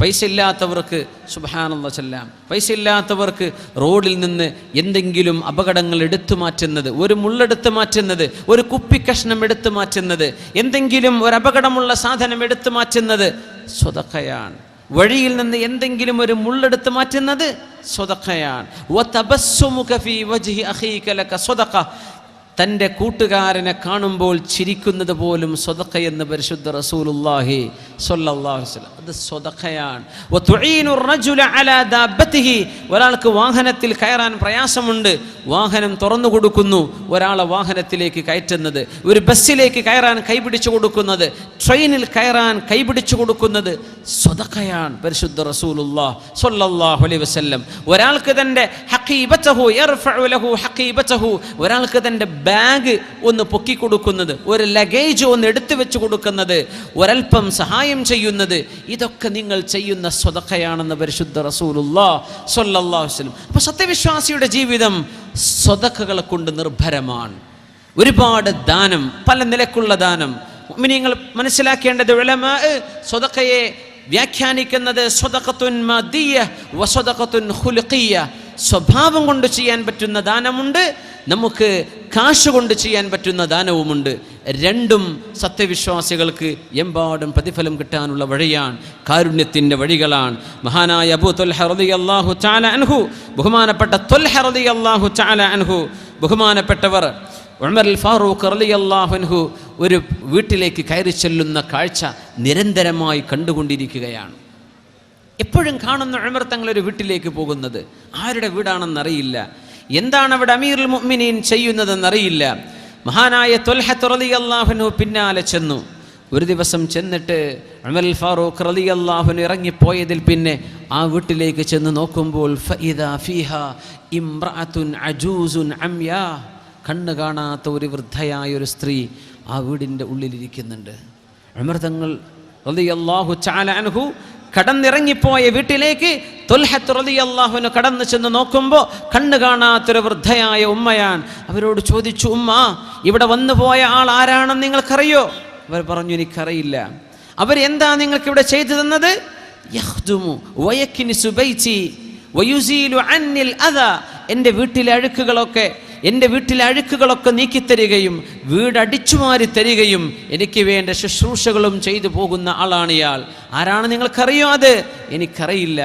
പൈസ ഇല്ലാത്തവർക്ക് സുബ്ഹാനല്ലാഹ് ചൊല്ലാം. പൈസ ഇല്ലാത്തവർക്ക് റോഡിൽ നിന്ന് എന്തെങ്കിലും അപകടങ്ങൾ എടുത്തു മാറ്റുന്നത്, ഒരു മുള്ളെടുത്ത് മാറ്റുന്നത്, ഒരു കുപ്പിക്കഷ്ണം എടുത്തു മാറ്റുന്നത്, എന്തെങ്കിലും ഒരു അപകടമുള്ള സാധനം എടുത്തു മാറ്റുന്നത് സ്വതഖയാണ്. വഴിയിൽ നിന്ന് എന്തെങ്കിലും ഒരു മുള്ളെടുത്ത് മാറ്റുന്നത് സ്വതഖയാണ്. വതബസ്സുമുക ഫീ വജ്ഹി അഖീക ലക സ്വതഖ. തൻ്റെ കൂട്ടുകാരനെ കാണുമ്പോൾ ചിരിക്കുന്നത് പോലും സ്വതഖയെന്ന് പരിശുദ്ധ റസൂലുള്ളാഹി സ്വല്ലല്ലാഹു അലൈഹി വസല്ലം. അത് സ്വതഖയാണ്. വതുഈനു റജുല അലാ ദാബത്തിഹി. ഒരാൾക്ക് വാഹനത്തിൽ കയറാൻ പ്രയാസമുണ്ട്, വാഹനം തുറന്നു കൊടുക്കുന്നു, ഒരാളെ വാഹനത്തിലേക്ക് കയറ്റുന്നത്, ഒരു ബസ്സിലേക്ക് കയറാൻ കൈപിടിച്ചു കൊടുക്കുന്നത്, ട്രെയിനിൽ കയറാൻ കൈപിടിച്ചു കൊടുക്കുന്നത് സ്വതഖയാണ് പരിശുദ്ധ റസൂലുള്ളാഹി സ്വല്ലല്ലാഹു അലൈഹി വസല്ലം. ഒരാൾക്ക് തൻ്റെ ഹഖീബതഹു യർഫഉ ലഹു ഹഖീബതഹു, ഒരാൾക്ക് തൻ്റെ ബാഗ് ഒന്ന് പൊക്കി കൊടുക്കുന്നത്, ഒരു ലഗേജ് ഒന്ന് എടുത്തു വെച്ച് കൊടുക്കുന്നത്, ഒരൽപ്പം സഹായം ചെയ്യുന്നത്, ഇതൊക്കെ നിങ്ങൾ ചെയ്യുന്ന സ്വതഖയാണെന്ന് പരിശുദ്ധ റസൂലുള്ളാഹി സ്വല്ലല്ലാഹു അലൈഹി വസല്ലം. അപ്പോൾ സത്യവിശ്വാസിയുടെ ജീവിതം സ്വതഖകളെ കൊണ്ട് നിർഭരമാണ്. ഒരുപാട് ദാനം, പല നിലക്കുള്ള ദാനം. മുഅ്മിനീങ്ങൾ മനസ്സിലാക്കേണ്ടത്, ഉലമാ സ്വതഖയെ വ്യാഖ്യാനിക്കുന്നത് സ്വതഖത്തുൻ മാദിയ്യ വ സ്വതഖത്തുൻ ഖുലുഖിയ്യ. സ്വഭാവം കൊണ്ട് ചെയ്യാൻ പറ്റുന്ന ദാനമുണ്ട്, നമുക്ക് കാശ് കൊണ്ട് ചെയ്യാൻ പറ്റുന്ന ദാനവുമുണ്ട്. രണ്ടും സത്യവിശ്വാസികൾക്ക് എമ്പാടും പ്രതിഫലം കിട്ടാനുള്ള വഴിയാണ്, കാരുണ്യത്തിൻ്റെ വഴികളാണ്. മഹാനായ അബൂ ത്വൽഹ റളിയല്ലാഹു തആല അൻഹു, ബഹുമാനപ്പെട്ട ത്വൽഹ റളിയല്ലാഹു തആല അൻഹു, ബഹുമാനപ്പെട്ടവർ ഉമർ അൽ ഫാറൂഖ് റളിയല്ലാഹു അൻഹു ഒരു വീട്ടിലേക്ക് കയറി ചെല്ലുന്ന കാഴ്ച നിരന്തരമായി കണ്ടുകൊണ്ടിരിക്കുകയാണ്. എപ്പോഴും കാണുന്ന ഉമർ തങ്ങളൊരു വീട്ടിലേക്ക് പോകുന്നത്, ആരുടെ വീടാണെന്നറിയില്ല, എന്താണ് അവിടെ അമീറുൽ മുഅ്മിനീൻ ചെയ്യുന്നതെന്നറിയില്ല. മഹാനായ ത്വൽഹ റളിയല്ലാഹു അൻഹു പിന്നാലെ ചെന്നു. ഒരു ദിവസം ചെന്നിട്ട് ഉമർ അൽ ഫാറൂഖ് റളിയല്ലാഹു അൻഹു ഇറങ്ങിപ്പോയതിൽ പിന്നെ ആ വീട്ടിലേക്ക് ചെന്ന് നോക്കുമ്പോൾ ഫഇദാ ഫീഹാ ഇംറഅത്തുൻ അജൂസുൻ അംയാ, കണ്ണ് കാണാത്ത ഒരു വൃദ്ധയായ ഒരു സ്ത്രീ ആ വീടിൻ്റെ ഉള്ളിലിരിക്കുന്നുണ്ട്. ഉമർ തങ്ങൾ റളിയല്ലാഹു തആല അൻഹു കടന്നിറങ്ങിപ്പോയ വീട്ടിലേക്ക് ത്വൽഹ റളിയല്ലാഹു അൻഹു കടന്നു ചെന്ന് നോക്കുമ്പോൾ കണ്ണ് കാണാത്തൊരു വൃദ്ധയായ ഉമ്മയാണ്. അവരോട് ചോദിച്ചു, ഉമ്മ, ഇവിടെ വന്നു പോയ ആൾ ആരാണെന്ന് നിങ്ങൾക്കറിയോ? അവർ പറഞ്ഞു, എനിക്കറിയില്ല. അവരെന്താ നിങ്ങൾക്കിവിടെ ചെയ്തു തന്നത്? യഖ്ദുമു വയക്നിസു ബൈതി വയുസീലു അന്നിൽ അദാ, എൻ്റെ വീട്ടിലെ അഴുക്കുകളൊക്കെ നീക്കിത്തരികയും വീടടിച്ചുമാരി തരികയും എനിക്ക് വേണ്ട ശുശ്രൂഷകളും ചെയ്തു പോകുന്ന ആളാണ് ഇയാൾ. ആരാണ് നിങ്ങൾക്കറിയോ? അത് എനിക്കറിയില്ല.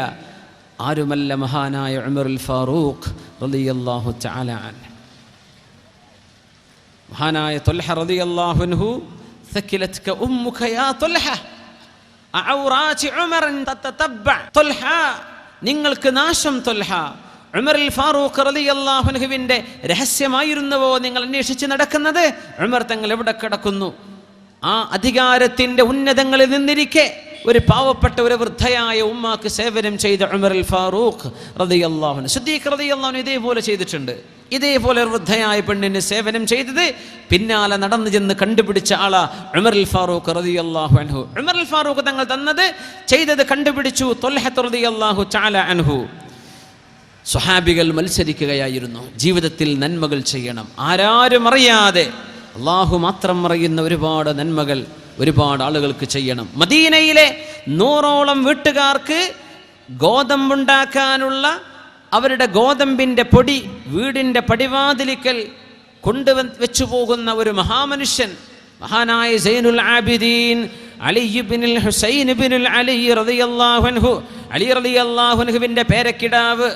ആരുമല്ല, മഹാനായ ഉമർ അൽ ഫാറൂഖ് റളിയല്ലാഹു തആല അൻഹു. മഹാനായ ത്വൽഹ റളിയല്ലാഹു അൻഹു, സകിലത്ക ഉമ്മുക യാ ത്വൽഹ അഔറാതി ഉമറൻ തതതബ്ബ ത്വൽഹ, നിങ്ങൾക്ക് നാശം ത്വൽഹ. ഉമർ അൽ ഫാറൂഖ് റളിയല്ലാഹു അൻഹുവിൻ്റെ രഹസ്യമായിരുന്നുവോ നിങ്ങൾ അന്വേഷിച്ച് നടക്കുന്നത്? ഉമർ തങ്ങൾ എവിടെ കിടക്കുന്നു? ആ അധികാരത്തിൻ്റെ ഉന്നതങ്ങളിൽ നിന്നിരിക്കെ ഒരു പാവപ്പെട്ട ഒരു വൃദ്ധയായ ഉമ്മാക്ക് സേവനം ചെയ്ത ഉമർ അൽ ഫാറൂഖ് റളിയല്ലാഹു അൻഹു, സിദ്ദീഖ് റളിയല്ലാഹു അൻഹു ഇതേപോലെ ചെയ്തിട്ടുണ്ട്. ഇതേപോലെ ഒരു വൃദ്ധയായ പെണ്ണിന് സേവനം ചെയ്തത് പിന്നാലെ നടന്നു ചെന്ന് കണ്ടുപിടിച്ച ആളാ ഉമർ അൽ ഫാറൂഖ് റളിയല്ലാഹു അൻഹു. ഉമർ അൽ ഫാറൂഖ് തങ്ങൾ തന്നത് ചെയ്തത് കണ്ടുപിടിച്ചു ത്വൽഹ റളിയല്ലാഹു തആല അൻഹു. സ്വഹാബികൾ മത്സരിക്കുകയായിരുന്നു, ജീവിതത്തിൽ നന്മകൾ ചെയ്യണം. ആരാരും അറിയാതെ, അള്ളാഹു മാത്രം അറിയുന്ന ഒരുപാട് നന്മകൾ ഒരുപാട് ആളുകൾക്ക് ചെയ്യണം. മദീനയിലെ 100ഓളം വീട്ടുകാർക്ക് ഗോതമ്പുണ്ടാക്കാനുള്ള അവരുടെ ഗോതമ്പിൻ്റെ പൊടി വീടിൻ്റെ പടിവാതിലിക്കൽ കൊണ്ടുവച്ചു പോകുന്ന ഒരു മഹാമനുഷ്യൻ, മഹാനായ സൈനുൽ ആബിദീൻ അലി ഇബ്നുൽ ഹുസൈൻ ഇബ്നുൽ അലി റളിയല്ലാഹു അൻഹു, അലി റളിയല്ലാഹു അൻഹുവിൻ്റെ പേരക്കിടാവ്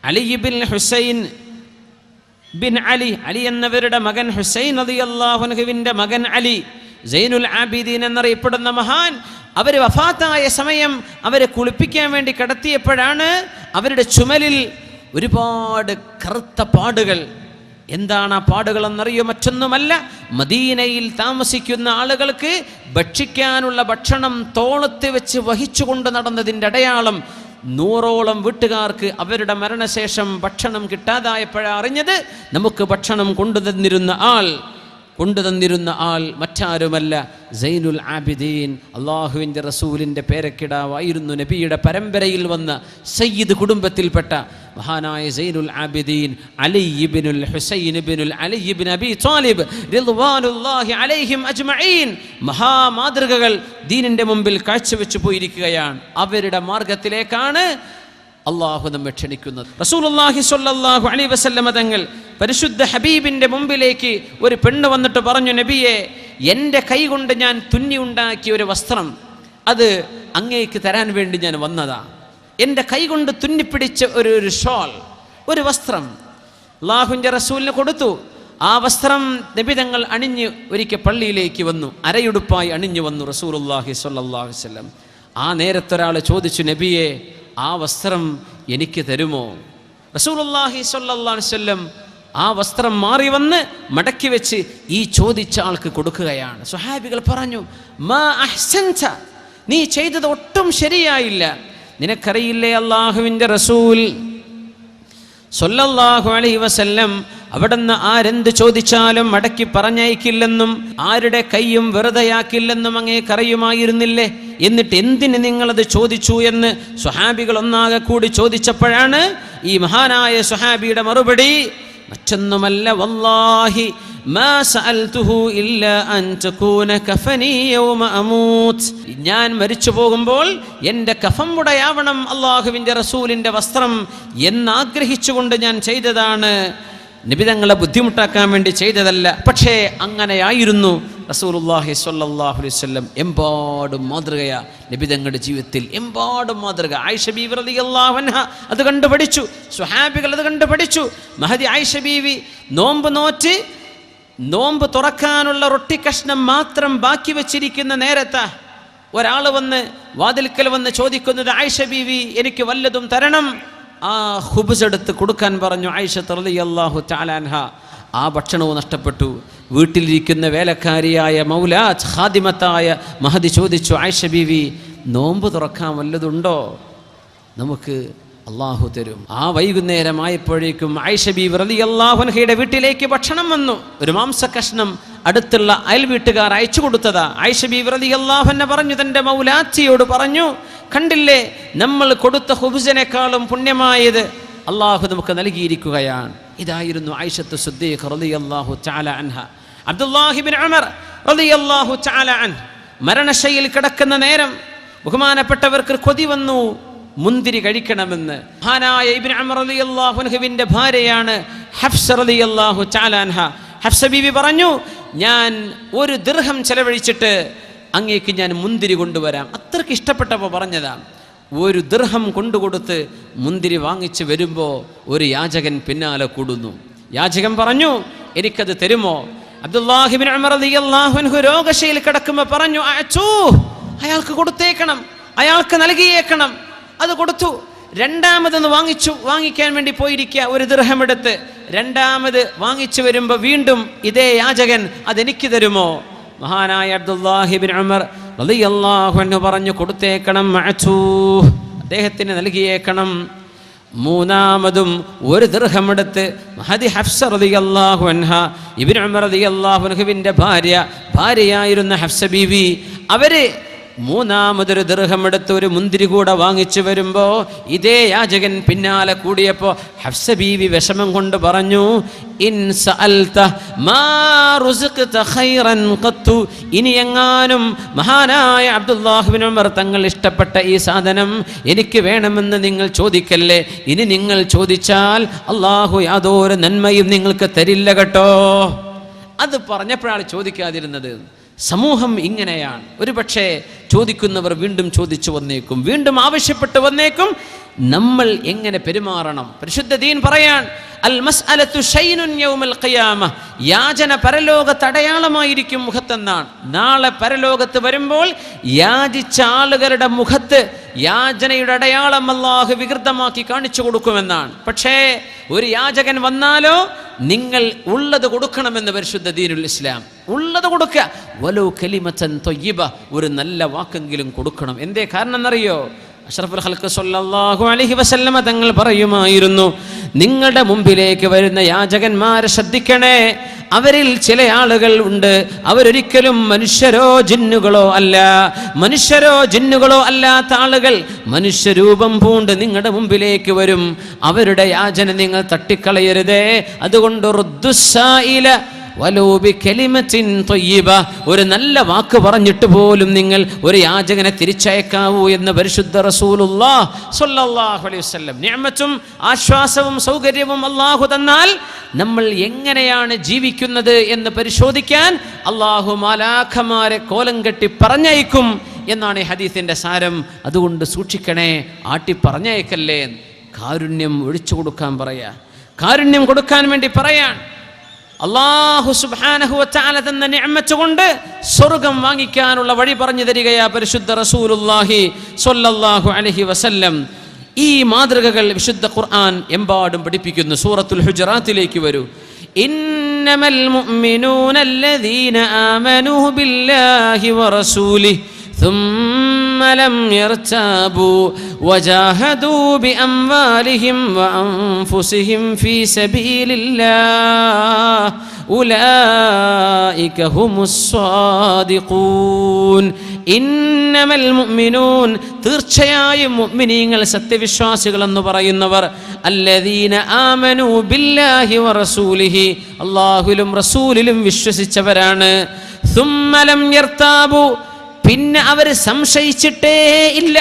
അലി ഇബ്നുൽ ഹുസൈൻ ബിൻ അലി, അലി എന്നവരുടെ മകൻ ഹുസൈൻ റളിയല്ലാഹു അൻഹുവിൻ്റെ മകൻ അലി, സൈനുൽ ആബിദീൻ എന്നറിയപ്പെടുന്ന മഹാൻ, അവർ വഫാത്തായ സമയം അവരെ കുളിപ്പിക്കാൻ വേണ്ടി കിടത്തിയപ്പോഴാണ് അവരുടെ ചുമലിൽ ഒരുപാട് കറുത്ത പാടുകൾ. എന്താണ് ആ പാടുകളെന്നറിയോ? മറ്റൊന്നുമല്ല, മദീനയിൽ താമസിക്കുന്ന ആളുകൾക്ക് ഭക്ഷിക്കാനുള്ള ഭക്ഷണം തോളത്ത് വെച്ച് വഹിച്ചുകൊണ്ട് നടന്നതിൻ്റെ അടയാളം. 100ഓളം വീട്ടുകാർക്ക് അവരുടെ മരണശേഷം ഭക്ഷണം കിട്ടാതായപ്പോഴാണ് അറിഞ്ഞത്. നമുക്ക് ഭക്ഷണം കൊണ്ടുതന്നിരുന്ന ആൾ മറ്റാരുമല്ല സൈനുൽ ആബിദീൻ, അള്ളാഹുവിൻ്റെ റസൂലിൻ്റെ പേരക്കിടാവായിരുന്നു, നബിയുടെ പരമ്പരയിൽ വന്ന സയ്യിദ് കുടുംബത്തിൽപ്പെട്ട മഹാനായ സൈനുൽ ആബിദീൻ അലി ഇബ്നുൽ ഹുസൈൻ ഇബ്നുൽ അലി ഇബ്നു അബി ത്വാലിബ് റിദ്വാനുല്ലാഹി അലൈഹിം അജ്മഈൻ മഹാമാതൃകകൾ ദീനിൻ്റെ മുമ്പിൽ കാഴ്ചവെച്ചു പോയിരിക്കുകയാണ്. അവരുടെ മാർഗത്തിലേക്കാണ് അള്ളാഹു നമ്മെ ക്ഷണിക്കുന്നത്. റസൂലുള്ളാഹി സ്വല്ലല്ലാഹു അലൈഹി വസല്ലമ തങ്ങൾ പരിശുദ്ധ ഹബീബിൻ്റെ മുമ്പിലേക്ക് ഒരു പെണ്ണ് വന്നിട്ട് പറഞ്ഞു, നബിയെ, എൻ്റെ കൈ കൊണ്ട് ഞാൻ തുന്നി ഉണ്ടാക്കിയ ഒരു വസ്ത്രം അത് അങ്ങേക്ക് തരാൻ വേണ്ടി ഞാൻ വന്നതാ. എൻ്റെ കൈ കൊണ്ട് തുന്നിപ്പിടിച്ച ഒരു ഷോൾ, ഒരു വസ്ത്രം അള്ളാഹുവിൻ്റെ റസൂലിന് കൊടുത്തു. ആ വസ്ത്രം നബി തങ്ങൾ അണിഞ്ഞ് ഒരിക്കൽ പള്ളിയിലേക്ക് വന്നു, അരയുടുപ്പായി അണിഞ്ഞു വന്നു റസൂലുള്ളാഹി സ്വല്ലല്ലാഹു അലൈഹി വസല്ലം. ആ നേരത്തൊരാൾ ചോദിച്ചു, നബിയെ, ആ വസ്ത്രം എനിക്ക് തരുമോ? റസൂലുള്ളാഹി സ്വല്ലല്ലാഹു അലൈഹി വസല്ലം ആ വസ്ത്രം മാറി വന്ന് മടക്കി വെച്ച് ഈ ചോദിച്ച ആൾക്ക് കൊടുക്കുകയാണ്. സ്വഹാബികൾ പറഞ്ഞു, മാ അഹ്സൻത, നീ ചെയ്തത് ഒട്ടും ശരിയായില്ല. നിനക്കറിയില്ലേ അള്ളാഹുവിൻ്റെ റസൂൽ സ്വല്ലല്ലാഹു അലൈഹി വസല്ലം അവിടുന്ന് ആരെന്ത് ചോദിച്ചാലും മടക്കി പറഞ്ഞയക്കില്ലെന്നും ആരുടെ കൈയും വെറുതെയാക്കില്ലെന്നും അങ്ങേക്കറിയുമായിരുന്നില്ലേ? എന്നിട്ട് എന്തിന് നിങ്ങളത് ചോദിച്ചു എന്ന് സ്വഹാബികൾ ഒന്നാകെ കൂടി ചോദിച്ചപ്പോഴാണ് ഈ മഹാനായ സ്വഹാബിയുടെ മറുപടി, മറ്റൊന്നുമല്ല, വല്ലാഹി മാ സഅൽതുഹു ഇല്ലാ അൻ തകൂന കഫനി യൗമ അമൂത്, ഞാൻ മരിച്ചു പോകുമ്പോൾ എൻ്റെ കഫം ഉടയാവണം അള്ളാഹുവിൻ്റെ റസൂലിൻ്റെ വസ്ത്രം എന്നാഗ്രഹിച്ചുകൊണ്ട് ഞാൻ ചെയ്തതാണ്. നിബിതങ്ങളെ ബുദ്ധിമുട്ടാക്കാൻ വേണ്ടി ചെയ്തതല്ല. പക്ഷേ അങ്ങനെയായിരുന്നു. റസൂലുള്ളാഹി സ്വല്ലല്ലാഹു അലൈഹി വസല്ലം എമ്പാടും മാതൃകയാ നിബിതങ്ങളുടെ ജീവിതത്തിൽ, എമ്പാടും മാതൃക. ആയിഷ ബീവി റളിയല്ലാഹു അൻഹ അത് കണ്ടു പഠിച്ചു, സ്വഹാബികൾ അത് കണ്ടു പഠിച്ചു. മഹദി ആയിഷ ബീവി നോമ്പ് നോറ്റ് നോമ്പ് തുറക്കാനുള്ള റൊട്ടി കഷ്ണം മാത്രം ബാക്കി വെച്ചിരിക്കുന്ന നേരത്താ ഒരാൾ വന്ന് വാതിൽക്കൽ വന്ന് ചോദിക്കുന്നത്, ആയിഷ ബീവി, എനിക്ക് വല്ലതും തരണം. ആ ഖുബ്സ് എടുത്ത് കൊടുക്കാൻ പറഞ്ഞു ആയിഷ റളിയല്ലാഹു തആല അൻഹ. ആ ഭക്ഷണവും നഷ്ടപ്പെട്ടു. വീട്ടിലിരിക്കുന്ന വേലക്കാരിയായ മൗലാത്ത് ഖാദിമത്തായ മഹദി ചോദിച്ചു, ആയിഷ ബീവി, നോമ്പ് തുറക്കാൻ വല്ലതുണ്ടോ? നമുക്ക് അള്ളാഹു തരും. ആ വൈകുന്നേരമായപ്പോഴേക്കും ആയിഷ ബീവി റളിയല്ലാഹു അൻഹയുടെ വീട്ടിലേക്ക് ഭക്ഷണം വന്നു. ഒരു മാംസ കഷ്ണം അടുത്തുള്ള അയൽ വീട്ടുകാർ അയച്ചു കൊടുത്തതാ. ആയിഷ ബീവി റളിയല്ലാഹു അൻഹ പറഞ്ഞു, തൻ്റെ മൗലാത്തിയോട് പറഞ്ഞു, കണ്ടില്ലേ, നമ്മൾ കൊടുത്ത ഖുബ്സിനേക്കാളും പുണ്യമായത് അള്ളാഹു നമുക്ക് നൽകിയിരിക്കുകയാണ്. ഇതായിരുന്നു ആയിഷത്തു സിദ്ദീഖ റളിയല്ലാഹു തആല അൻഹ. അബ്ദുല്ലാഹി ഇബ്നു ഉമർ റളിയല്ലാഹു തആല അൻഹു മരണശയ്യയിൽ കിടക്കുന്ന നേരം ബഹുമാനപ്പെട്ടവർക്ക് കൊതി വന്നു മുന്തിരി കഴിക്കണമെന്ന്. മഹാനായ ഇബ്നു ഉമർ റളിയല്ലാഹു അൻഹുവിൻ്റെ ഭാര്യയാണ് ഹഫ്സ റളിയല്ലാഹു തആല അൻഹ. ഹഫ്സ ബീവി പറഞ്ഞു, ഞാൻ ഒരു ദിർഹം ചെലവഴിച്ചിട്ട് അങ്ങേക്ക് ഞാൻ മുന്തിരി കൊണ്ടുവരാം. അത്രയ്ക്ക് ഇഷ്ടപ്പെട്ടപ്പോൾ പറഞ്ഞതാണ്. ഒരു ദിർഹം കൊണ്ടുകൊടുത്ത് മുന്തിരി വാങ്ങിച്ച് വരുമ്പോൾ ഒരു യാചകൻ പിന്നാലെ കൂടുന്നു. യാചകൻ പറഞ്ഞു, എനിക്കത് തരുമോ? അബ്ദുല്ലാഹി ഇബ്നു ഉമർ റളിയല്ലാഹു അൻഹു രോഗശയിൽ കിടക്കുമ്പോൾ പറഞ്ഞു, അയാൾക്ക് കൊടുത്തേക്കണം, അയാൾക്ക് നൽകിയേക്കണം. അത് കൊടുത്തു. രണ്ടാമതൊന്ന് വാങ്ങിക്കാൻ വേണ്ടി പോയിരിക്കുക. ഒരു ദിർഹം എടുത്ത് രണ്ടാമത് വാങ്ങിച്ചു വരുമ്പോൾ വീണ്ടും ഇതേ യാചകൻ, അതെനിക്ക് തരുമോ? മഹാനായ അബ്ദുല്ലാഹി ഇബ്നു ഉമർ റളിയല്ലാഹു അൻഹു പറഞ്ഞു, കൊടുത്തേക്കണം, അദ്ദേഹത്തിന് നൽകിയേക്കണം. മൂന്നാമതും ഒരു ദിർഹം എടുത്ത് മഹദി ഹഫ്സ റളിയല്ലാഹു അൻഹ, ഇബ്നു ഉമർ റളിയല്ലാഹു അൻഹുവിൻ്റെ ഭാര്യയായിരുന്ന ഹഫ്സ ബീവി, അവര് മൂന്നാമതൊരു ദിർഹം എടുത്ത് ഒരു മുന്തിരി കൂടെ വാങ്ങിച്ചു വരുമ്പോൾ ഇതേ യാചകൻ പിന്നാലെ കൂടിയപ്പോൾ ഹഫ്സ ബീവി വിഷമം കൊണ്ട് പറഞ്ഞു, ഇൻ സഅൽത മാ റുസിഖ്ത ഖൈറൻ ഖത്തു, ഇനി എങ്ങാനും മഹാനായ അബ്ദുല്ലാഹി ഇബ്നു ഉമർ തങ്ങൾ ഇഷ്ടപ്പെട്ട ഈ സാധനം എനിക്ക് വേണമെന്ന് നിങ്ങൾ ചോദിക്കല്ലേ. ഇനി നിങ്ങൾ ചോദിച്ചാൽ അള്ളാഹു യാതൊരു നന്മയും നിങ്ങൾക്ക് തരില്ല കേട്ടോ. അത് പറഞ്ഞപ്പോഴാണ് ചോദിക്കാതിരുന്നത്. സമൂഹം ഇങ്ങനെയാണ്. ഒരു പക്ഷേ ചോദിക്കുന്നവർ വീണ്ടും ചോദിച്ചു വന്നേക്കും, വീണ്ടും ആവശ്യപ്പെട്ട് വന്നേക്കും. നമ്മൾ എങ്ങനെ പെരുമാറണം? പരിശുദ്ധ ദീൻ പറയാൻ, അൽ മസ്അലത്തു ശൈനുൻ യൗമൽ ഖിയാമ, യാചന പരലോകത്ത് അടയാളമായിരിക്കും മുഖത്തെന്നാണ്. നാളെ പരലോകത്ത് വരുമ്പോൾ യാചിച്ച ആളുകളുടെ മുഖത്ത് യാചനയുടെ അടയാളം അല്ലാഹു വികൃതമാക്കി കാണിച്ചു കൊടുക്കുമെന്നാണ്. പക്ഷേ ഒരു യാചകൻ വന്നാലോ നിങ്ങൾ ഉള്ളത് കൊടുക്കണമെന്ന് പരിശുദ്ധ ദീനുൽ ഇസ്ലാം. ഉള്ളത് കൊടുക്കുക. വലൗ കലിമതൻ ത്വയ്യിബ, ഒരു നല്ല വാക്കെങ്കിലും കൊടുക്കണം. എന്തേ കാരണം എന്നറിയോ? അഷ്റഫുൽ ഖൽഖ് സ്വല്ലല്ലാഹു അലൈഹി വസല്ലമ തങ്ങൾ പറയുമായിരുന്നു, നിങ്ങളുടെ മുമ്പിലേക്ക് വരുന്ന യാചകന്മാരെ ശ്രദ്ധിക്കണേ. അവരിൽ ചില ആളുകൾ ഉണ്ട്, അവരൊരിക്കലും മനുഷ്യരോ ജിന്നുകളോ അല്ല. മനുഷ്യരോ ജിന്നുകളോ അല്ലാത്ത ആളുകൾ മനുഷ്യരൂപം പൂണ്ട് നിങ്ങളുടെ മുമ്പിലേക്ക് വരും. അവരുടെ യാചന നിങ്ങൾ തട്ടിക്കളയരുതേ. അതുകൊണ്ട് റുദ്ദുസ്സായില വലൂബി കലിമത്തിൻ ത്വയ്യിബ, ഒരു നല്ല വാക്ക് പറഞ്ഞിട്ട് പോലും നിങ്ങൾ ഒരു യാചകനെ തിരിച്ചയക്കാവൂ എന്ന് പരിശുദ്ധ റസൂലുള്ളാഹ് സ്വല്ലല്ലാഹു അലൈഹി വസല്ലം. നിഅമത്തും ആശ്വാസവും സൗകര്യവും അല്ലാഹു തന്നാൽ നമ്മൾ എങ്ങനെയാണ് ജീവിക്കുന്നത് എന്ന് പരിശോധിക്കാൻ അല്ലാഹു മലാഖമാരെ കോലം കെട്ടി പറഞ്ഞയക്കും എന്നാണ് ഈ ഹദീസിന്റെ സാരം. അതുകൊണ്ട് സൂക്ഷിക്കണേ, ആട്ടി പറഞ്ഞയക്കല്ലേ. കാരുണ്യം ഒഴിച്ചു കൊടുക്കാൻ പറയാ, കാരുണ്യം കൊടുക്കാൻ വേണ്ടി പറയാൻ. അല്ലാഹു സുബ്ഹാനഹു വ തആല തന്ന നിഅമത്ത് കൊണ്ട് സ്വർഗ്ഗം വാങ്ങിക്കാനുള്ള വഴി പറഞ്ഞു തരികയാ പരിശുദ്ധ റസൂലുള്ളാഹി സ്വല്ലല്ലാഹു അലൈഹി വസല്ലം. ഈ മാതൃകകൾ വിശുദ്ധ ഖുർആൻ എമ്പാടും പഠിപ്പിക്കുന്നു. സൂറത്തുൽ ഹുജറാത്തിലേക്ക് വരൂ. ഇന്നമൽ മുഅ്മിനൂന അല്ലദീന ആമനൂ ബില്ലാഹി വറസൂലിഹി ثم لم يرتابوا وجاهدوا بأموالهم وأنفسهم في سبيل الله أولئك هم الصادقون. ഇന്നമൽ മുഅ്മിനൂൻ, തീർച്ചയായും മുഅ്മിനീങ്ങൾ സത്യവിശ്വാസികൾ എന്ന് പറയുന്നവർ, അല്ലദീന ആമനൂ ബില്ലാഹി വറസൂലിഹി, അല്ലാഹുവിലും റസൂലിലും വിശ്വസിച്ചവരാണ്. സുമ്മ ലം യർതാബു, പിന്നെ അവർ സംശയിച്ചിട്ടേ ഇല്ല.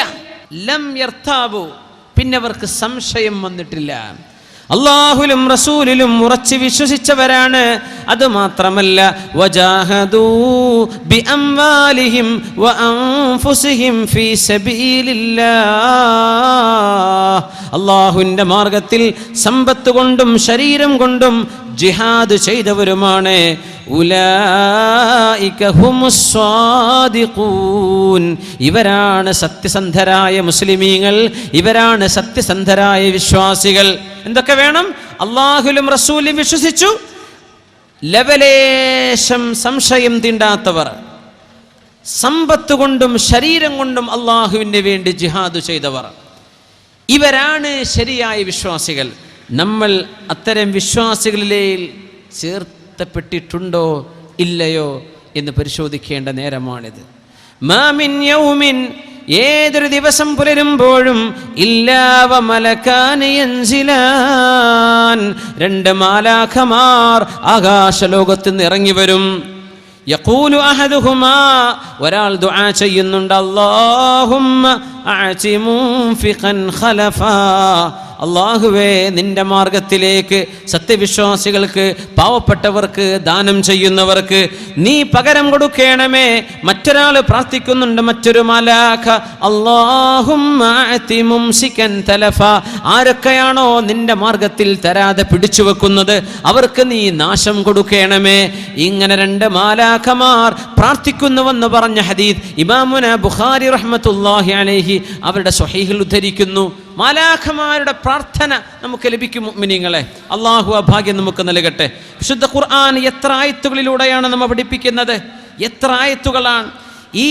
ലം യർതാബു, പിന്നെ അവർക്ക് സംശയം വന്നിട്ടില്ല. അല്ലാഹുവിലും റസൂലിലും ഉറച്ചു വിശ്വസിച്ചവരാണ്. അതുമാത്രമല്ല, വജാഹദൂ ബിഅംവാലിഹിം വഅൻഫുസിഹിം ഫീ സബീലില്ലാഹ്, അല്ലാഹുവിന്റെ മാർഗത്തിൽ സമ്പത്ത് കൊണ്ടും ശരീരം കൊണ്ടും ജിഹാദ് ചെയ്തവരുമാണ്. ഉലൈക ഹുമുസ് സ്വാദിഖൂൻ, ഇവരാണ് സത്യസന്ധരായ മുസ്ലിമീങ്ങൾ, ഇവരാണ് സത്യസന്ധരായ വിശ്വാസികൾ. എന്തൊക്കെ വേണം? അല്ലാഹുവിലും റസൂലിലും വിശ്വസിച്ചു, ലവലേശം സംശയം തീണ്ടാത്തവർ, സമ്പത്ത് കൊണ്ടും ശരീരം കൊണ്ടും അല്ലാഹുവിന് വേണ്ടി ജിഹാദ് ചെയ്തവർ, ഇവരാണ് ശരിയായ വിശ്വാസികൾ. നമ്മൾ അത്തരം വിശ്വാസികളിൽ ചേർത്തപ്പെട്ടിട്ടുണ്ടോ ഇല്ലയോ എന്ന് പരിശോധിക്കേണ്ട നേരമാണിത്. മാ മിൻ യൗമിൻ, ഏതൊരു ദിവസം പുലരുമ്പോഴും, ഇല്ലാ വ മലകാനി യൻസിലാൻ, രണ്ട് മാലാഖമാർ ആകാശലോകത്ത് നിന്ന് ഇറങ്ങി വരും. യഖൂലു അഹദുഹുമാ, ഒരാൾ ദുആ ചെയ്യുന്നുണ്ട്, അല്ലാഹുമ്മ അഅതി മുൻഫിഖൻ ഖലഫാ, അല്ലാഹുവേ നിന്റെ മാർഗത്തിലേക്ക് സത്യവിശ്വാസികൾക്ക്, പാവപ്പെട്ടവർക്ക്, ദാനം ചെയ്യുന്നവർക്ക് നീ പകരം കൊടുക്കണമേ. മറ്റൊരാൾ പ്രാർത്ഥിക്കുന്നുണ്ട്, മറ്റൊരു മലാഖ, അല്ലാഹുമ്മ അഅതി മുംസികൻ തലഫ, ആരൊക്കെയാണോ നിന്റെ മാർഗത്തിൽ തരാതെ പിടിച്ചു വെക്കുന്നത് അവർക്ക് നീ നാശം കൊടുക്കണമേ. ഇങ്ങനെ രണ്ട് മാലാഖമാർ പ്രാർത്ഥിക്കുന്നുവെന്ന് പറഞ്ഞ ഹദീസ് ഇമാമുന ബുഖാരി റഹ്മത്തുള്ളാഹി അലൈഹി അവരുടെ സ്വഹീഹിൽ ഉദ്ധരിക്കുന്നു. മാലാഖമാരുടെ പ്രാർത്ഥന നമുക്ക് ലഭിക്കും മുഅ്മിനീങ്ങളെ. അല്ലാഹു ആ ഭാഗ്യം നമുക്ക് നൽകട്ടെ. വിശുദ്ധ ഖുർആൻ എത്ര ആയത്തുകളിലൂടെയാണ് നമ്മെ പഠിപ്പിക്കുന്നത്, എത്ര ആയത്തുകളാണ്. ഈ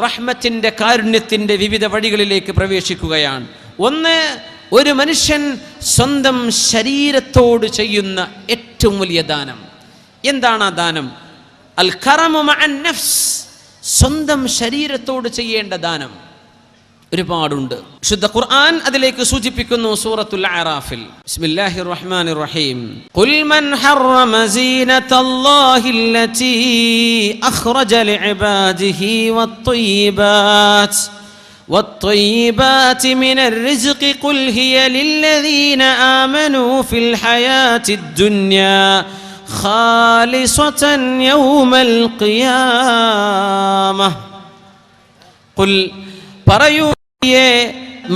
റഹ്മത്തിന്റെ, കാരുണ്യത്തിന്റെ വിവിധ വഴികളിലേക്ക് പ്രവേശിക്കുകയാണ്. ഒന്ന്, ഒരു മനുഷ്യൻ സ്വന്തം ശരീരത്തോട് ചെയ്യുന്ന ഏറ്റവും വലിയ ദാനം. എന്താണ് ആ ദാനം? അൽ കറമു മഅൻ നഫ്സ്, സ്വന്തം ശരീരത്തോട് ചെയ്യേണ്ട ദാനം ഒരുപാടുണ്ട്. വിശുദ്ധ ഖുർആൻ അതിലേക്ക് സൂചിപ്പിക്കുന്നു. സൂറത്തുൽ അറാഫിൽ ബിസ്മില്ലാഹിർ റഹ്മാനിർ റഹീം, ഖുൽ മൻ ഹറമ സീനത്തല്ലാഹില്ലതീ അഖ്റജ ലിഇബാദിഹി വത്ത്വയ്യിബാതി മിനർ റിസ്ഖി ഖുൽ ഹിയ ലില്ലദീന ആമനൂ ഫിൽ ഹയാത്തിദ് ദുനിയാ ഖാലിസതൻ യൗമൽ ഖിയാമഹ്. ഖുൽ, പറയൂ,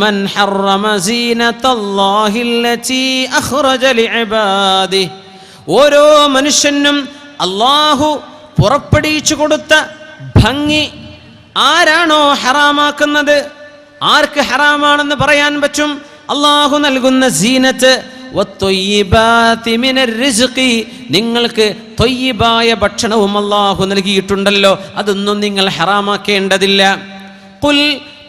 മൻ ഹറമ സീനത്തല്ലാഹില്ലതീ അഖ്റജ ലിഇബാദിഹി, ഓരോ മനുഷ്യനും അല്ലാഹു പുറപ്പെടുവിച്ചു കൊടുത്ത ഭംഗി ആരാണോ ഹറാമാക്കുന്നത്, ആർക്ക് ഹറാമാണെന്ന് പറയാൻ പറ്റും? അല്ലാഹു നൽകുന്ന സീനത്ത്. വത്ത്വയ്യിബാതി മിനർ റിസ്ഖി, നിങ്ങൾക്ക് ത്വയ്യിബായ ഭക്ഷണവും അല്ലാഹു നൽകിയിട്ടുണ്ടല്ലോ, അതൊന്നും നിങ്ങൾ ഹറാമാക്കേണ്ടതില്ല. ഖുൽ,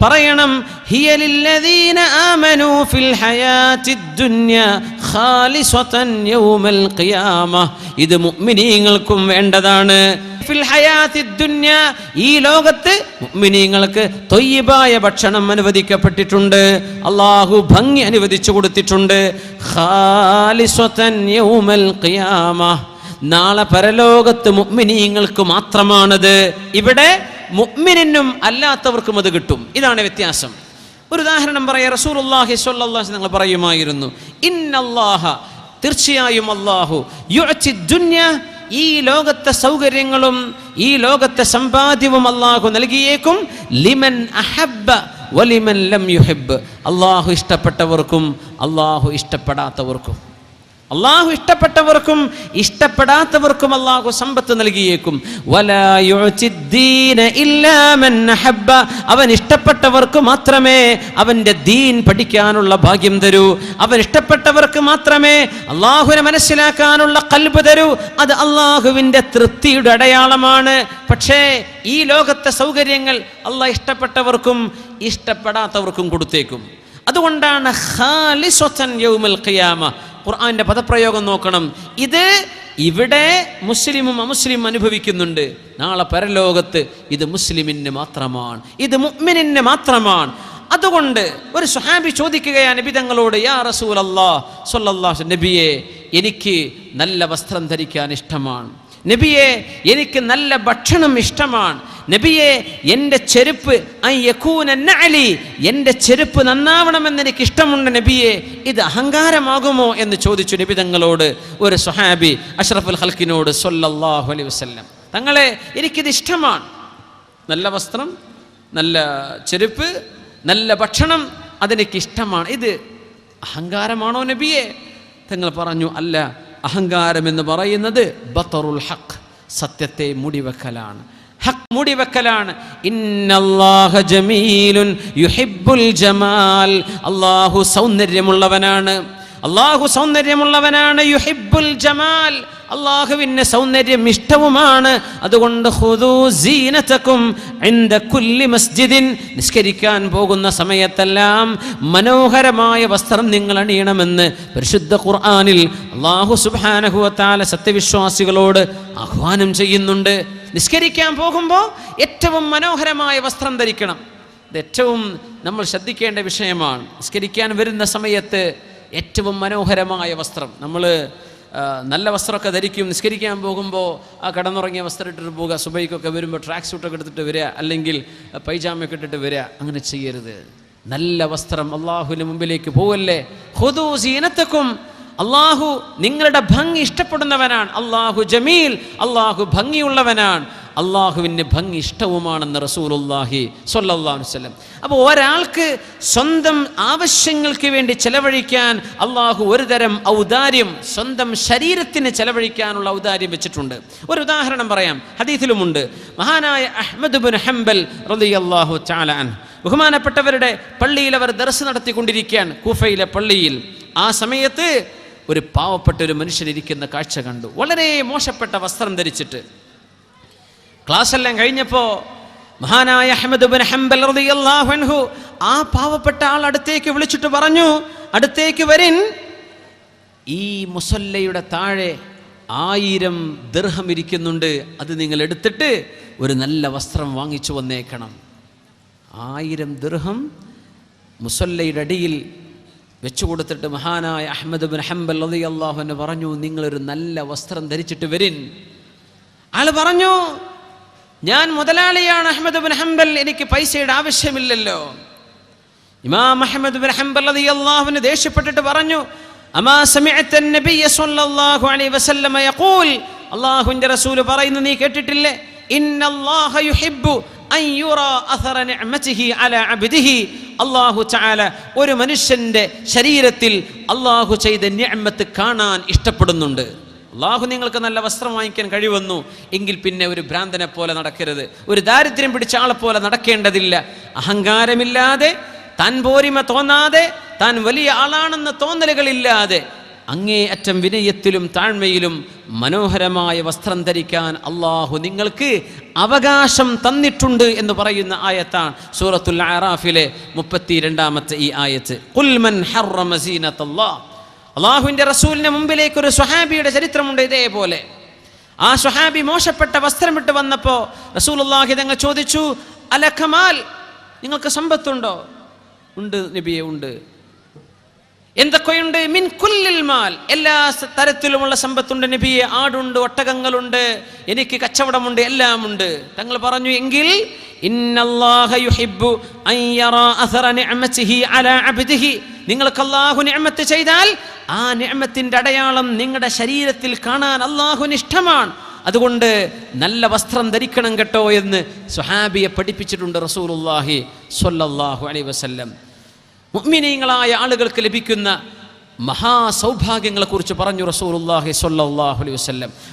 പറയണം, ഹിയ ലില്ലദീന ആമനൂ ഫിൽ ഹയാത്തിദ് ദുനിയാ ഖാലിസതൻ യൗമൽ ഖിയാമ. ഇത് മുഅ്മിനീങ്ങൾക്കും വേണ്ടതാണ്. ഫിൽ ഹയാത്തിദ് ദുനിയ, ഈ ലോകത്ത് മുഅ്മിനീങ്ങൾക്ക് ത്വയ്യിബായ ഭക്ഷണം അനുവദിക്കപ്പെട്ടിട്ടുണ്ട്. അല്ലാഹു ഭംഗി അനുവദിച്ചു കൊടുത്തിട്ടുണ്ട്. ഖാലിസതൻ യൗമൽ ഖിയാമ, നാളെ പരലോകത്ത് മുഅ്മിനീങ്ങൾക്ക് മാത്രമാണത്. ഇവിടെ മുഅ്മിനിനും അല്ലാത്തവർക്കും അത് കിട്ടും. ഇതാണ് വ്യത്യാസം. ഒരു ഉദാഹരണം പറയാം. റസൂലുള്ളാഹി സ്വല്ലല്ലാഹു അലൈഹി വസല്ലം പറയുമായിരുന്നു, ഇന്നല്ലാഹ, തീർച്ചയായും അല്ലാഹു, യുഅതി ദുനിയ, ഈ ലോകത്തെ സൗകര്യങ്ങളും ഈ ലോകത്തെ സമ്പാദ്യവും അല്ലാഹു നൽകിയേക്കും, ലിമൻ അഹബ്ബ വലിമൻ ലം യുഹിബ്ബ്, അല്ലാഹു ഇഷ്ടപ്പെട്ടവർക്കും അല്ലാഹു ഇഷ്ടപ്പെടാത്തവർക്കും. അല്ലാഹു ഇഷ്ടപ്പെട്ടവർക്കും ഇഷ്ടപ്പെടാത്തവർക്കും അല്ലാഹു സമ്പത്ത് നൽകിയേക്കും. വലാ യുഅ്തിദ്ദീന ഇല്ലാ മൻ അഹബ്ബ, അവൻ ഇഷ്ടപ്പെട്ടവർക്ക് മാത്രമേ അവൻ്റെ ദീൻ പഠിക്കാനുള്ള ഭാഗ്യം തരൂ. അവൻ ഇഷ്ടപ്പെട്ടവർക്ക് മാത്രമേ അല്ലാഹുവിനെ മനസ്സിലാക്കാനുള്ള ഖൽബ് തരൂ. അത് അല്ലാഹുവിൻ്റെ തൃപ്തിയുടെ അടയാളമാണ്. പക്ഷേ ഈ ലോകത്തെ സൗകര്യങ്ങൾ അല്ലാഹ് ഇഷ്ടപ്പെട്ടവർക്കും ഇഷ്ടപ്പെടാത്തവർക്കും കൊടുത്തേക്കും. അതുകൊണ്ടാണ് ഖാലിസതൻ യൗമൽ ഖിയാമ. ഖുർആന്റെ പദപ്രയോഗം നോക്കണം. ഇത് ഇവിടെ മുസ്ലിമും അമുസ്ലിം അനുഭവിക്കുന്നുണ്ട്. നാളെ പരലോകത്ത് ഇത് മുസ്ലിമിന് മാത്രമാണ്, ഇത് മുഅ്മിനിന് മാത്രമാണ്. അതുകൊണ്ട് ഒരു സ്വഹാബി ചോദിക്കുകയാണ് നബി തങ്ങളോട്, യാ റസൂലല്ലാഹ് സ്വല്ലല്ലാഹു അലൈഹി വസല്ലം, നബിയെ, എനിക്ക് നല്ല വസ്ത്രം ധരിക്കാൻ ഇഷ്ടമാണ്. നബിയെ, എനിക്ക് നല്ല ഭക്ഷണം ഇഷ്ടമാണ്. നബിയെ, എൻ്റെ ചെരുപ്പ് എൻ്റെ ചെരുപ്പ് നന്നാവണമെന്ന് എനിക്ക് ഇഷ്ടമുണ്ട്. നബിയെ, ഇത് അഹങ്കാരമാകുമോ എന്ന് ചോദിച്ചു നബി തങ്ങളോട് ഒരു സ്വഹാബി അഷ്റഫുൽ ഖൽഖിനോട് സ്വല്ലല്ലാഹു അലൈഹി വസല്ലം. തങ്ങളെ, എനിക്കിത് ഇഷ്ടമാണ്. നല്ല വസ്ത്രം, നല്ല ചെരുപ്പ്, നല്ല ഭക്ഷണം, അതെനിക്ക് ഇഷ്ടമാണ്. ഇത് അഹങ്കാരമാണോ നബിയെ? തങ്ങൾ പറഞ്ഞു, അല്ല, അഹങ്കാരം എന്ന് പറയുന്നത് ബതറുൽ ഹഖ്, സത്യത്തെ മൂടിവെക്കലാണ്, ഹഖ് മൂടിവെക്കലാണ്. ഇന്നല്ലാഹ ജമീലുൻ യുഹിബ്ബുൽ ജമാൽ, അല്ലാഹു സൗന്ദര്യമുള്ളവനാണ്, അല്ലാഹു സൗന്ദര്യമുള്ളവനാണ്. യുഹിബ്ബുൽ ജമാൽ, അല്ലാഹുവിന് സൗന്ദര്യം ഇഷ്ടവുമാണ്. അതുകൊണ്ട് ഖുദൂ സീനതകും ഇൻദ കുല്ലി മസ്ജിദിൻ, നിസ്കരിക്കാൻ പോകുന്ന സമയത്തെല്ലാം മനോഹരമായ വസ്ത്രം നിങ്ങൾ അണിയണമെന്ന് പരിശുദ്ധ ഖുർആനിൽ അല്ലാഹു സുബ്ഹാനഹു വ തആല സത്യവിശ്വാസികളോട് ആഹ്വാനം ചെയ്യുന്നുണ്ട്. നിസ്കരിക്കാൻ പോകുമ്പോൾ ഏറ്റവും മനോഹരമായ വസ്ത്രം ധരിക്കണം. ഇത് ഏറ്റവും നമ്മൾ ശ്രദ്ധിക്കേണ്ട വിഷയമാണ്. നിസ്കരിക്കാൻ വരുന്ന സമയത്ത് ഏറ്റവും മനോഹരമായ വസ്ത്രം. നമ്മൾ നല്ല വസ്ത്രമൊക്കെ ധരിക്കും. നിസ്കരിക്കാൻ പോകുമ്പോൾ ആ കടന്നുറങ്ങിയ വസ്ത്രം ഇട്ടിട്ട് പോവുക. സുബൈക്കൊക്കെ വരുമ്പോൾ ട്രാക്ക് സൂട്ടൊക്കെ എടുത്തിട്ട് വരിക, അല്ലെങ്കിൽ പൈജാമയൊക്കെ ഇട്ടിട്ട് വരിക. അങ്ങനെ ചെയ്യരുത്. നല്ല വസ്ത്രം അള്ളാഹുവിന് മുമ്പിലേക്ക് പോവല്ലേ. ഖുദൂ സീനതകും, അള്ളാഹു നിങ്ങളുടെ ഭംഗി ഇഷ്ടപ്പെടുന്നവനാണ്. അള്ളാഹു ജമീൽ, അള്ളാഹു ഭംഗിയുള്ളവനാണ്. അള്ളാഹുവിന് ഭംഗി ഇഷ്ടവുമാണെന്ന് റസൂലുള്ളാഹി സ്വല്ലല്ലാഹു അലൈഹി വസല്ലം. അപ്പോൾ ഒരാൾക്ക് സ്വന്തം ആവശ്യങ്ങൾക്ക് വേണ്ടി ചെലവഴിക്കാൻ അള്ളാഹു ഒരു തരം ഔദാര്യം സ്വന്തം ശരീരത്തിന് ചെലവഴിക്കാനുള്ള ഔദാര്യം വെച്ചിട്ടുണ്ട്. ഒരു ഉദാഹരണം പറയാം, ഹദീസിലുമുണ്ട്. മഹാനായ അഹ്മദ് ഇബ്നു ഹംബൽ റളിയല്ലാഹു തആല അൻഹു, ബഹുമാനപ്പെട്ടവരുടെ പള്ളിയിൽ അവർ ദർസ് നടത്തിക്കൊണ്ടിരിക്കുകയാണ്, കൂഫയിലെ പള്ളിയിൽ. ആ സമയത്ത് ഒരു പാവപ്പെട്ട ഒരു മനുഷ്യനിരിക്കുന്ന കാഴ്ച കണ്ടു. വളരെ മോശപ്പെട്ട വസ്ത്രം ധരിച്ചിട്ട്. ക്ലാസ് എല്ലാം കഴിഞ്ഞപ്പോൾ മഹാനായ അഹ്മദ് ഇബ്നു ഹംബൽ റളിയല്ലാഹു അൻഹു ആ പാവപ്പെട്ട ആൾ അടുത്തേക്ക് വിളിച്ചിട്ട് പറഞ്ഞു, അടുത്തേക്ക് വരിൻ, ഈ മുസല്ലയുടെ താഴെ 1000 ദിർഹം ഇരിക്കുന്നുണ്ട്, അത് നിങ്ങൾ എടുത്തിട്ട് ഒരു നല്ല വസ്ത്രം വാങ്ങിച്ചു വന്നേക്കണം. 1000 ദിർഹം മുസല്ലയുടെ അടിയിൽ വെച്ചു കൊടുത്തിട്ട് മഹാനായ അഹ്മദ് ഇബ്നു ഹംബൽ റളിയല്ലാഹു അൻഹു പറഞ്ഞു, നിങ്ങളൊരു നല്ല വസ്ത്രം ധരിച്ചിട്ട് വരിൻ. ആൾ പറഞ്ഞു, ഞാൻ മുതലാളിയാണ് അഹ്മദ് ഇബ്നു ഹംബൽ, എനിക്ക് പൈസയുടെ ആവശ്യമില്ലല്ലോ. ഇമാം അഹ്മദ് ഇബ്നു ഹംബൽ റളിയല്ലാഹു അൻഹു ദേഷ്യപ്പെട്ടിട്ട് പറഞ്ഞു, അമാ സമിഅത നബിയ സ്വല്ലല്ലാഹു അലൈഹി വസല്ലം യഖൂൽ, അല്ലാഹുവിന്റെ റസൂൽ പറയുന്നു നീ കേട്ടിട്ടില്ലേ, ഇന്നല്ലാഹ യുഹിബ്ബു അൻ യുറാ അഥറ നിഅമതിഹി അലാ അബ്ദിഹി, അല്ലാഹു തആല ഒരു മനുഷ്യന്റെ ശരീരത്തിൽ അല്ലാഹു ചെയ്ത നിഅമത്ത് കാണാൻ ഇഷ്ടപ്പെടുന്നുണ്ട്. അല്ലാഹു നിങ്ങൾക്ക് നല്ല വസ്ത്രം വാങ്ങിക്കാൻ കഴിവന്നു എങ്കിൽ പിന്നെ ഒരു ഭ്രാന്തനെ പോലെ നടക്കരുത്, ഒരു ദാരിദ്ര്യം പിടിച്ച ആളെ പോലെ നടക്കേണ്ടതില്ല. അഹങ്കാരമില്ലാതെ, താൻ പോരിമ തോന്നാതെ, താൻ വലിയ ആളാണെന്ന് തോന്നലുകളില്ലാതെ, അങ്ങേയറ്റം വിനയത്തിലും താഴ്മയിലും മനോഹരമായ വസ്ത്രം ധരിക്കാൻ അള്ളാഹു നിങ്ങൾക്ക് അവകാശം തന്നിട്ടുണ്ട് എന്ന് പറയുന്ന ആയത്താണ് സൂറത്തുൽ അറാഫിലെ 32-ാമത്തെ ഈ ആയത്ത്. ഖുൽ മൻ ഹറമ സീനത്തല്ലാഹ്, അള്ളാഹുവിൻ്റെ റസൂലിൻ്റെ മുമ്പിലേക്ക് ഒരു സ്വഹാബിയുടെ ചരിത്രമുണ്ട് ഇതേപോലെ. ആ സ്വഹാബി മോശപ്പെട്ട വസ്ത്രമിട്ട് വന്നപ്പോൾ റസൂലുള്ളാഹി തങ്ങൾ ചോദിച്ചു, അലകമാൽ, നിങ്ങൾക്ക് സമ്പത്തുണ്ടോ? ഉണ്ട് നബിയെ, ഉണ്ട്. എന്തൊക്കെയുണ്ട്? മിൻ കുല്ലിൽ മാൽ, എല്ലാ തരത്തിലുമുള്ള സമ്പത്തുണ്ട് നബിയെ. ആടുണ്ട്, ഒട്ടകങ്ങളുണ്ട്, എനിക്ക് കച്ചവടമുണ്ട്, എല്ലാം ഉണ്ട്. തങ്ങൾ പറഞ്ഞു, എങ്കിൽ ഇന്നല്ലാഹ യുഹിബ്ബു അൻ യറാ അഥറ നിഅമതിഹി അലാ അബ്ദിഹി, നിങ്ങൾക്ക് അല്ലാഹു നിഅമത്ത് ചെയ്താൽ ആ നിഅമത്തിന്റെ അടയാളം നിങ്ങളുടെ ശരീരത്തിൽ കാണാൻ അല്ലാഹുവിന് ഇഷ്ടമാണ്. അതുകൊണ്ട് നല്ല വസ്ത്രം ധരിക്കണം കേട്ടോ എന്ന് സ്വഹാബിയെ പഠിപ്പിച്ചിട്ടുണ്ട് റസൂലുള്ളാഹി സ്വല്ലല്ലാഹു അലൈഹി വസല്ലം. മുഅ്മിനീങ്ങളായ ആളുകൾക്ക് ലഭിക്കുന്ന മഹാസൗഭാഗ്യങ്ങളെക്കുറിച്ച് പറഞ്ഞു റസൂലുള്ളാഹി സ്വല്ലല്ലാഹു അലൈഹി വസല്ലം.